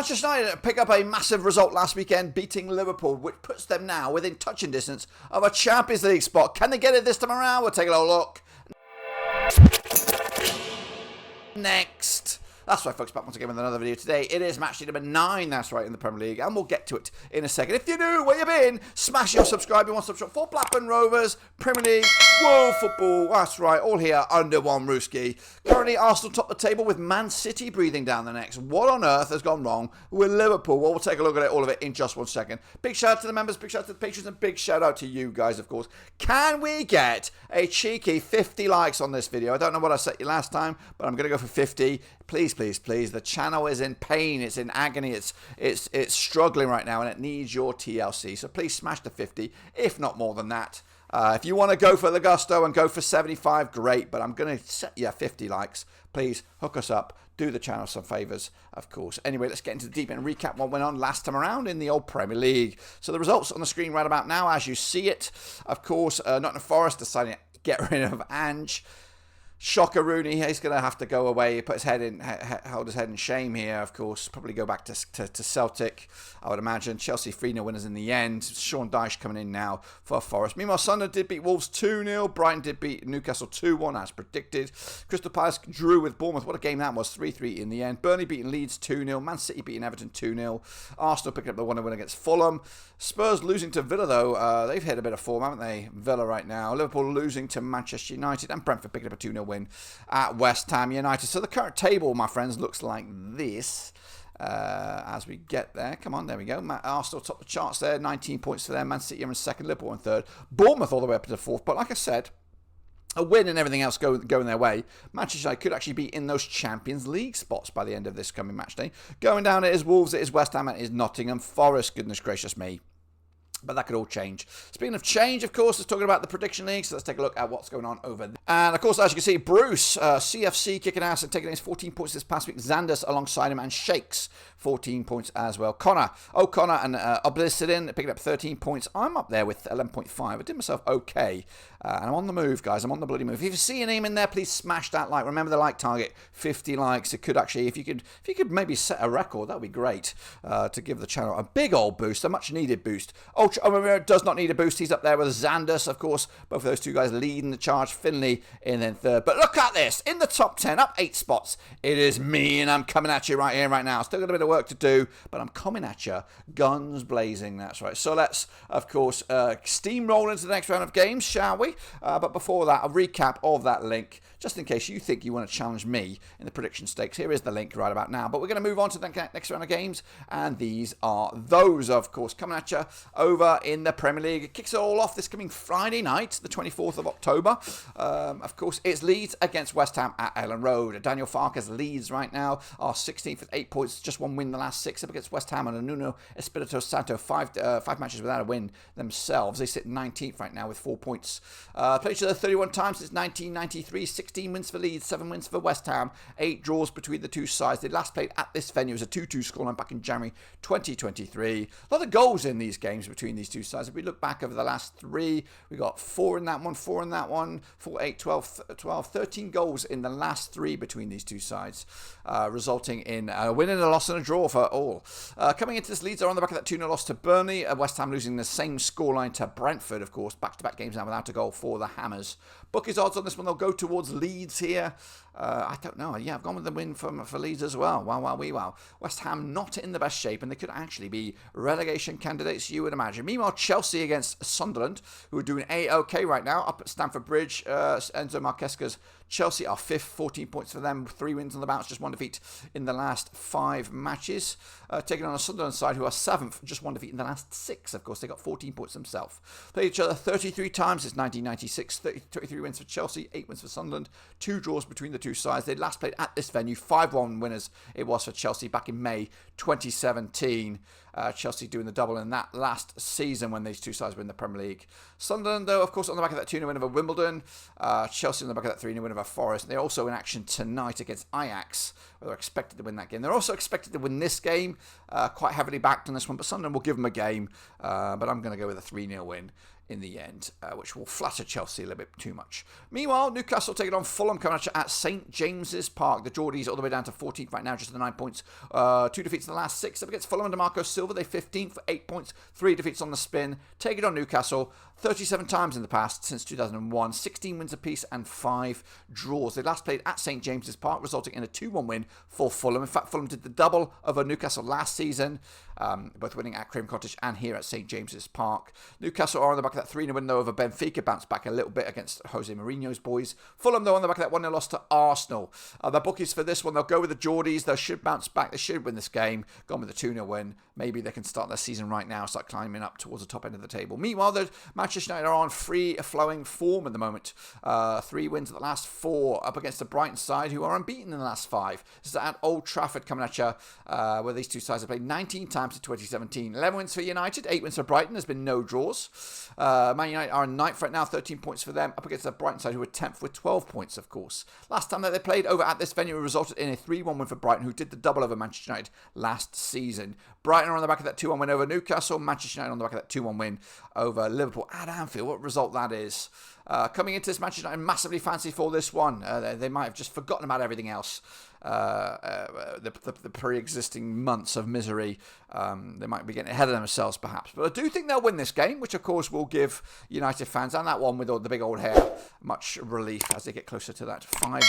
Manchester United pick up a massive result last weekend, beating Liverpool, which puts them now within touching distance of a Champions League spot. Can they get it this time around? We'll take a little look. Next. That's right, folks, back once again with another video today. It is match day number 9, that's right, in the Premier League, and we'll get to it in a second. If you're new, where you been? Smash your subscribe, you want to subscribe for Blackburn Rovers, Premier League, World Football, that's right, all here under one Rooski. Currently, Arsenal top the table with Man City breathing down the necks. What on earth has gone wrong with Liverpool? Well, we'll take a look at it, all of it, in just 1 second. Big shout out to the members, big shout out to the patrons, and big shout out to you guys, of course. Can we get a cheeky 50 likes on this video? I don't know what I set you last time, but I'm going to go for 50. Please, please, please. The channel is in pain. It's in agony. It's struggling right now, and it needs your TLC. So please smash the 50, if not more than that. If you want to go for the gusto and go for 75, great. But I'm going to set you 50 likes. Please hook us up. Do the channel some favours, of course. Anyway, let's get into the deep end and recap what went on last time around in the old Premier League. So the results on the screen right about now, as you see it. Of course, Nottingham Forest deciding to get rid of Ange. Shocker Rooney, he's going to have to go away. He put his head in, held his head in shame here, of course. Probably go back to Celtic, I would imagine. Chelsea 3-0 winners in the end. Sean Dyche coming in now for Forest. Meanwhile, Sunderland did beat Wolves 2-0. Brighton did beat Newcastle 2-1 as predicted. Crystal Palace drew with Bournemouth. What a game that was, 3-3 in the end. Burnley beating Leeds 2-0. Man City beating Everton 2-0. Arsenal picking up the 1-0 win against Fulham. Spurs losing to Villa, though. They've hit a bit of form, haven't they? Villa right now. Liverpool losing to Manchester United. And Brentford picking up a 2-0 win at West Ham United. So the current table, my friends, looks like this as we get there. Come on, there we go. Arsenal top the charts there, 19 points for them. Man City are in second, Liverpool in third. Bournemouth all the way up to the fourth. But like I said, a win and everything else going their way, Manchester United could actually be in those Champions League spots by the end of this coming match day. Going down, it is Wolves, it is West Ham, it is Nottingham Forest. Goodness gracious me. But that could all change. Speaking of change, of course, let's talk about the prediction league. So let's take a look at what's going on over there. And of course, as you can see, Bruce, CFC kicking ass and taking his 14 points this past week. Xandus alongside him and Shakes 14 points as well. O'Connor and Oblissidin picking up 13 points. I'm up there with 11.5. I did myself okay. And I'm on the move, guys. I'm on the bloody move. If you see a name in there, please smash that like. Remember the like target, 50 likes. It could actually, if you could maybe set a record, that would be great to give the channel a big old boost, a much needed boost. Ultra does not need a boost. He's up there with Xandus, of course. Both of those two guys leading the charge. Finley in then third. But look at this. In the top 10, up 8 spots. It is me, and I'm coming at you right here, right now. Still got a bit of work to do, but I'm coming at you. Guns blazing, that's right. So let's, of course, steamroll into the next round of games, shall we? But before that, a recap of that link, just in case you think you want to challenge me in the prediction stakes. Here is the link right about now. But we're going to move on to the next round of games, and these are those, of course, coming at you over in the Premier League. It kicks it all off this coming Friday night, the 24th of October. Of course, it's Leeds against West Ham at Ellen Road. Daniel Farke's Leeds right now are 16th with 8 points, just one win in the last 6 up against West Ham and Nuno Espirito Santo, five matches without a win themselves. They sit 19th right now with 4 points. Played each other 31 times since 1993, 16 wins for Leeds, 7 wins for West Ham, 8 draws between the two sides. They last played at this venue as a 2-2 scoreline back in January 2023. A lot of goals in these games between these two sides. If we look back over the last 3, we got 4 in that one, 4 in that one, 4, 8, 12, 13 goals in the last 3 between these two sides, resulting in a win and a loss and a draw for all. Coming into this, Leeds are on the back of that 2-0 loss to Burnley. West Ham losing the same scoreline to Brentford, of course. Back-to-back games now without a goal for the Hammers. Bookies odds on this one, they'll go towards Leeds here. I don't know. Yeah, I've gone with the win for Leeds as well. Wow. West Ham not in the best shape, and they could actually be relegation candidates, you would imagine. Meanwhile, Chelsea against Sunderland, who are doing A-OK right now, up at Stamford Bridge. Enzo Marquesca's Chelsea are 5th, 14 points for them, 3 wins on the bounce, just 1 defeat in the last 5 matches. Taking on a Sunderland side who are 7th, just 1 defeat in the last 6. Of course, they got 14 points themselves. Played each other 33 times since 1996, 33 wins for Chelsea, 8 wins for Sunderland, 2 draws between the two sides. They last played at this venue, 5-1 winners it was for Chelsea back in May 2017. Chelsea doing the double in that last season when these two sides were in the Premier League. Sunderland, though, of course, on the back of that 2-0 win over Wimbledon. Chelsea on the back of that 3-0 win over Forest. They're also in action tonight against Ajax. They're expected to win that game. They're also expected to win this game, quite heavily backed on this one, but Sunderland will give them a game. But I'm going to go with a 3-0 win in the end, which will flatter Chelsea a little bit too much. Meanwhile, Newcastle taking on Fulham, coming at you at St James's Park. The Geordies all the way down to 14th right now, just the 9 points. 2 defeats in the last 6 up against Fulham under Marco Silva. They 15th for 8 points, 3 defeats on the spin. Take it on Newcastle 37 times in the past since 2001, 16 wins apiece and 5 draws. They last played at St James's Park, resulting in a 2-1 win for Fulham. In fact, Fulham did the double over Newcastle last season, both winning at Craven Cottage and here at St James's Park. Newcastle are on the back of that 3-0 win, though, over Benfica, bounced back a little bit against Jose Mourinho's boys. Fulham, though, on the back of that 1-0 loss to Arsenal. The bookies for this one, they'll go with the Geordies. They should bounce back. They should win this game. Gone with the 2-0 win. Maybe they can start their season right now, start climbing up towards the top end of the table. Meanwhile, the Manchester United are on free-flowing form at the moment. 3 wins at the last 4 up against the Brighton side, who are unbeaten in the last 5. This is at Old Trafford coming at you, where these two sides have played 19 times in 2017. 11 wins for United, 8 wins for Brighton. There's been no draws. Man United are 9th right now, 13 points for them, up against the Brighton side, who are 10th with 12 points, of course. Last time that they played over at this venue, it resulted in a 3-1 win for Brighton, who did the double over Manchester United last season. Brighton are on the back of that 2-1 win over Newcastle. Manchester United on the back of that 2-1 win over Liverpool at Anfield. What result that is. Coming into this Manchester United, massively fancy for this one. They might have just forgotten about everything else. The pre-existing months of misery. They might be getting ahead of themselves, perhaps. But I do think they'll win this game, which, of course, will give United fans, and that one with all the big old hair, much relief as they get closer to that 5 games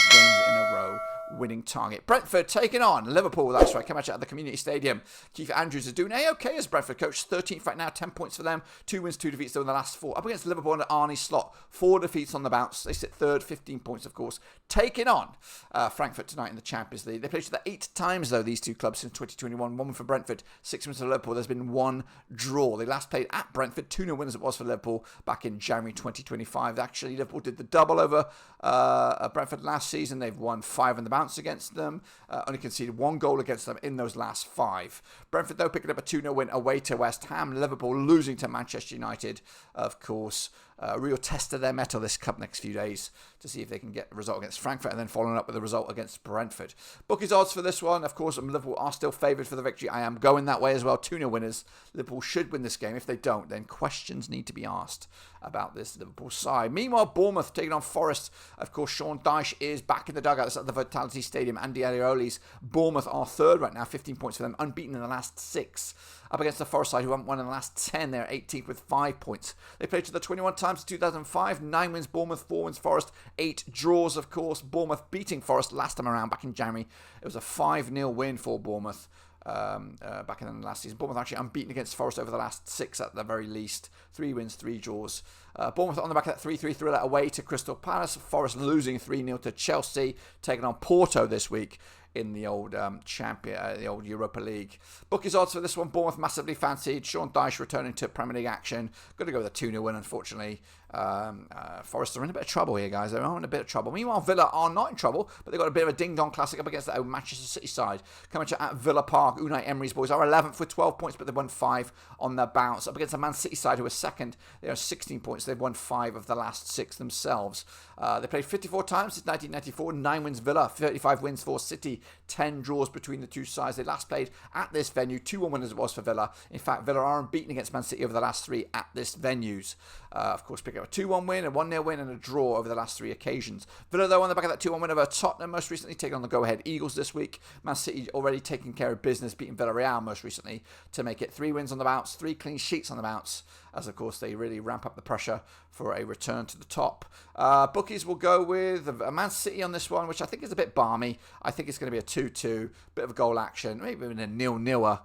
in a row winning target. Brentford taking on Liverpool. That's right. Come at the Community Stadium. Keith Andrews is doing A-OK as Brentford coach. 13th right now, 10 points for them. 2 wins, 2 defeats though in the last 4. Up against Liverpool under Arne Slot. 4 defeats on the bounce. They sit 3rd, 15 points, of course. Taking on Frankfurt tonight in the Champions League. They played each other 8 times, though, these two clubs since 2021. 1 win for Brentford, 6 wins for Liverpool. There's been 1 draw. They last played at Brentford. 2-0 win as it was for Liverpool back in January 2025. Actually, Liverpool did the double over Brentford last season. They've won 5 on the bounce against them. Only conceded 1 goal against them in those last 5. Brentford, though, picking up a 2-0 win away to West Ham. Liverpool losing to Manchester United, of course. Real test of their mettle this next few days to see if they can get a result against Frankfurt and then following up with a result against Brentford. Bookies odds for this one, of course, Liverpool are still favoured for the victory. I am going that way as well. 2-0 winners. Liverpool should win this game. If they don't, then questions need to be asked about this Liverpool side. Meanwhile, Bournemouth taking on Forest. Of course, Sean Dyche is back in the dugout. This is at the Vitality Stadium. Andy Arioli's Bournemouth are 3rd right now, 15 points for them, unbeaten in the last 6. Up against the Forest side, who haven't won in the last 10. They're 18th with 5 points. They played each other 21 times in 2005. 9 wins Bournemouth, 4 wins Forest. 8 draws, of course. Bournemouth beating Forest last time around back in January. It was a 5-0 win for Bournemouth back in the last season. Bournemouth actually unbeaten against Forest over the last 6 at the very least. 3 wins, 3 draws. Bournemouth on the back of that 3-3 thriller away to Crystal Palace. Forest losing 3-0 to Chelsea. Taking on Porto this week in the old the old Europa League. Bookies odds for this one. Bournemouth massively fancied. Sean Dyche returning to Premier League action. Got to go with a 2-0 win, unfortunately. Forest are in a bit of trouble here, guys. They're in a bit of trouble. Meanwhile, Villa are not in trouble, but they've got a bit of a ding-dong classic up against the Manchester City side. Coming to at Villa Park, Unai Emery's boys are 11th with 12 points, but they've won 5 on their bounce. Up against the Man City side, who are 2nd. They are 16 points. They've won 5 of the last 6 themselves. They played 54 times since 1994. 9 wins Villa, 35 wins for City, 10 draws between the two sides. They last played at this venue. 2-1 win as it was for Villa. In fact, Villa are unbeaten against Man City over the last 3 at this venues. Of course, picking up a 2-1 win, a 1-0 win and a draw over the last 3 occasions. Villa, though, on the back of that 2-1 win over Tottenham most recently, taking on the go-ahead Eagles this week. Man City already taking care of business, beating Villarreal most recently to make it 3 wins on the bounce, 3 clean sheets on the bounce, as of course they really ramp up the pressure for a return to the top. Bookies will go with a Man City on this one, which I think is a bit balmy. I think it's going to be a 2-2, bit of a goal action, maybe even a 0-0.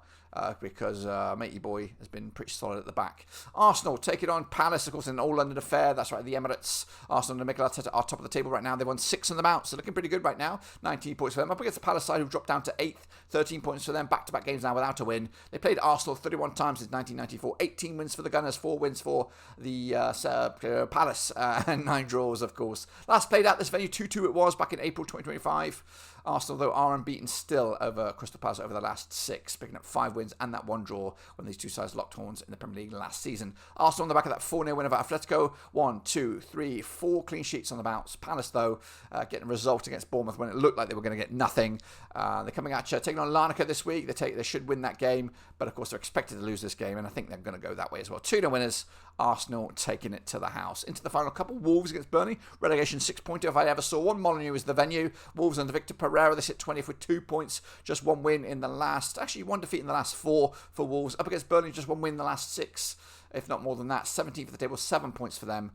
Because matey boy has been pretty solid at the back. Arsenal take it on Palace, of course, in an all-London affair. That's right, the Emirates. Arsenal and Mikel Arteta are top of the table right now. They've won 6 on the bounce, so looking pretty good right now. 19 points for them. Up against the Palace side, who've dropped down to 8th. 13 points for them. Back-to-back games now without a win. They played Arsenal 31 times since 1994. 18 wins for the Gunners, 4 wins for the Palace, and 9 draws, of course. Last played at this venue, 2-2 it was back in April 2025. Arsenal, though, are unbeaten still over Crystal Palace over the last 6, picking up 5 wins and that 1 draw when these two sides locked horns in the Premier League last season. Arsenal on the back of that 4-0 win over Atletico. 1, 2, 3, 4 clean sheets on the bounce. Palace, though, getting a result against Bournemouth when it looked like they were going to get nothing. They're coming at you, taking on Larnaca this week. They should win that game, but of course they're expected to lose this game, and I think they're going to go that way as well. 2-0 winners. Arsenal taking it to the house. Into the final couple, Wolves against Burnley. Relegation 6-pointer if I ever saw one. Molineux is the venue. Wolves under Victor Pereira. They sit 20th with 2 points. Just one win in the last, actually one defeat in the last 4 for Wolves. Up against Burnley, just one win in the last 6. If not more than that. 17th of the table, 7 points for them.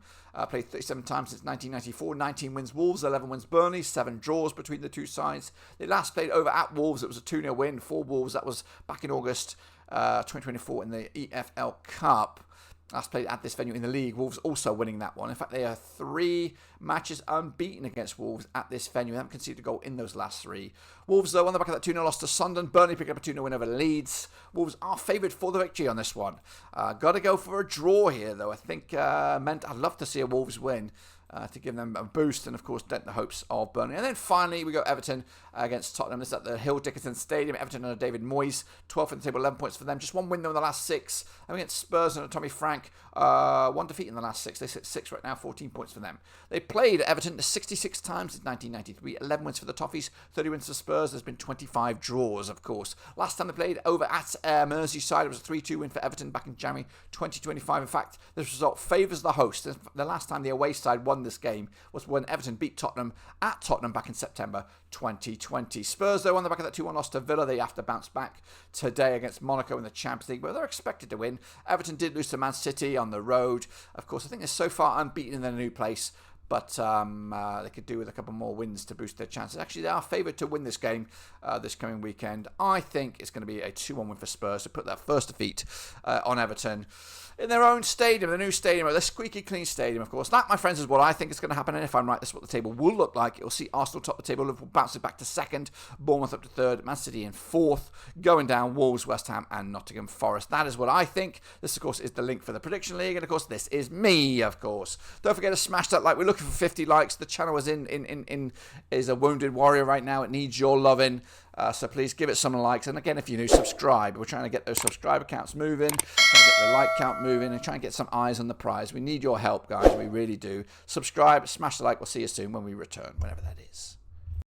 Played 37 times since 1994. 19 wins Wolves, 11 wins Burnley, 7 draws between the two sides. They last played over at Wolves. It was a 2-0 win for Wolves. That was back in August 2024 in the EFL Cup. Last played at this venue in the league. Wolves also winning that one. In fact, they are 3 matches unbeaten against Wolves at this venue. They haven't conceded a goal in those last 3. Wolves, though, on the back of that 2-0 loss to Sunderland. Burnley picked up a 2-0 win over Leeds. Wolves are favoured for the victory on this one. Got to go for a draw here, though. I think I'd love to see a Wolves win. To give them a boost and, of course, dent the hopes of Burnley. And then finally, we go Everton against Tottenham. This is at the Hill Dickinson Stadium. Everton under David Moyes, 12th in the table, 11 points for them. Just one win, though, in the last 6. And against Spurs under Tommy Frank, 1 defeat in the last 6. They sit 6 right now, 14 points for them. They played Everton 66 times since 1993. 11 wins for the Toffees, 30 wins for Spurs. There's been 25 draws, of course. Last time they played over at Merseyside, it was a 3-2 win for Everton back in January 2025. In fact, this result favours the host. The last time the away side won this game was when Everton beat Tottenham at Tottenham back in September 2020. Spurs, though, on the back of that 2-1 loss to Villa, they have to bounce back today against Monaco in the Champions League, but they're expected to win. Everton did lose to Man City on the road. Of course, I think they're so far unbeaten in their new place, but they could do with a couple more wins to boost their chances. Actually, they are favoured to win this game this coming weekend. I think it's going to be a 2-1 win for Spurs to put that first defeat on Everton in their own stadium, the new stadium, or the squeaky clean stadium, of course. That, my friends, is what I think is going to happen, and if I'm right, this is what the table will look like. You'll see Arsenal top the table, Liverpool bounces back to 2nd, Bournemouth up to 3rd, Man City in 4th, going down Wolves, West Ham, and Nottingham Forest. That is what I think. This, of course, is the link for the Prediction League, and, of course, this is me, of course. Don't forget to smash that like. We're looking for 50 likes. The channel is a wounded warrior right now. It needs your loving. So please give it some likes. And again, if you're new, subscribe. We're trying to get those subscriber counts moving, trying to get the like count moving, and try and get some eyes on the prize. We need your help, guys. We really do. Subscribe, smash the like. We'll see you soon when we return, whenever that is.